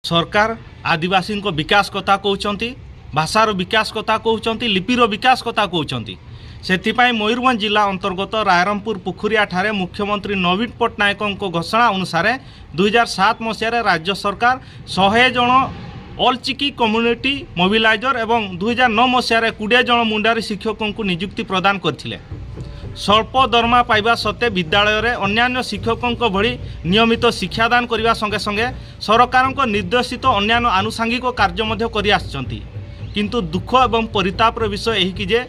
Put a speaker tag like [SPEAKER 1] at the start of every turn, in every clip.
[SPEAKER 1] सरकार आदिवासी विकास कथा कहते भाषार विकास कथा कहते लिपिर विकास कथा कहते से मयूरभंज जिला अंतर्गत रायरंगपुर पुखुरिया ठारे मुख्यमंत्री नवीन पट्टनायक घोषणा अनुसार 2007 मसीह राज्य सरकार 100 जन ऑल चिकी कम्युनिटी मोबिलाइजर एवं 2009 मसीह 20 जन मुंडारी शिक्षकों को नियुक्ति प्रदान करथिले। स्वल्प दरमा पाइबा सत्वे विद्यालय रे अन्यान्य शिक्षकों भली नियमित शिक्षादान करने संगे संगे सरकार निर्देशित अन्यान्य आनुषंगिक कार्य मध्य करि आछंती। किंतु दुख एवं परितापर विषय यही कि जे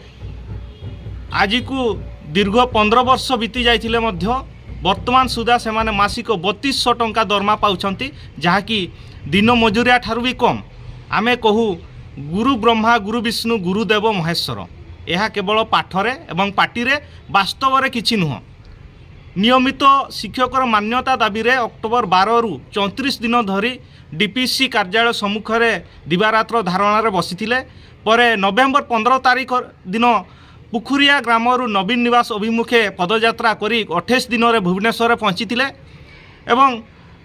[SPEAKER 1] आज को दीर्घ 15 वर्ष बीती जाइथिले मध्य वर्तमान सुधा से माने मासिक 3200 टंका दरमा पाउछंती, जहाँकि दिन मजुरिया ठारू भी कम। आमे कहू गुरु ब्रह्मा गुरु विष्णु गुरुदेव महेश्वर, यह केवल पाठरे एवं पार्टी वास्तव में किछि नुह। नियमित शिक्षकर मान्यता दाबी रे अक्टोबर 12 रु 34 दिन धरी डीपीसी कार्यालय सम्मुख में दिवारात्र धारणा बसीथिले। परे नवेम्बर 15 तारीख दिन पुखुरिया ग्रामरू नवीन निवास अभिमुखे पदयात्रा करी 28 दिन में भुवनेश्वर पहुँची एवं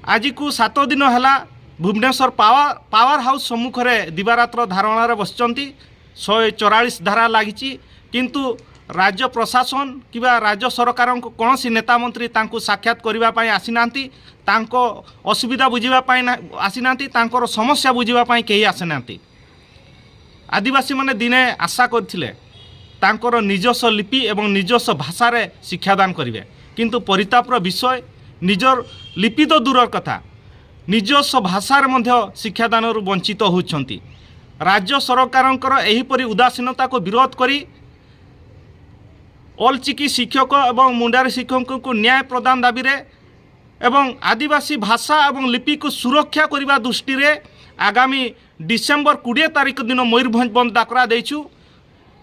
[SPEAKER 1] आज को 7 दिन है भुवनेश्वर पावर हाउस सम्मुख में दिवारात्र धारणा बसचंती। 144 धारा लगी, किंतु राज्य प्रशासन कि राज्य सरकार कौन नेता मंत्री तांको साक्षात करने आसीना, असुविधा बुझापी आसीना, समस्या बुझापी कहीं आसीना। आदिवासी माने दिने आशा करथिले तांकर निजस्व लिपि एवं निजस्व भाषा रे शिक्षादान करिवे, किंतु परितापर विषय निजर लिपि तो दूर कथा निजस्व भाषा रे मध्य शिक्षादान वंचित होउछंती। राज्य सरकारंकर एहीपरि उदासीनता को विरोध करी ऑल चिकी शिक्षक एवं मुंडारी शिक्षकों को न्याय प्रदान दाबी रे एवं आदिवासी भाषा एवं लिपि को सुरक्षा करने दृष्टि रे आगामी डिसेम्बर 20 तारीख दिन मयूरभंज बंद डाकरा देचु।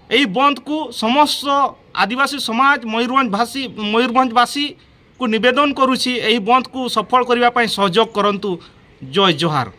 [SPEAKER 1] यही बंद को समस्त आदिवासी समाज मयूरभंजवासी को निवेदन करुछि, यही बंद को सफल करने सहयोग करंतु। जय जोहार।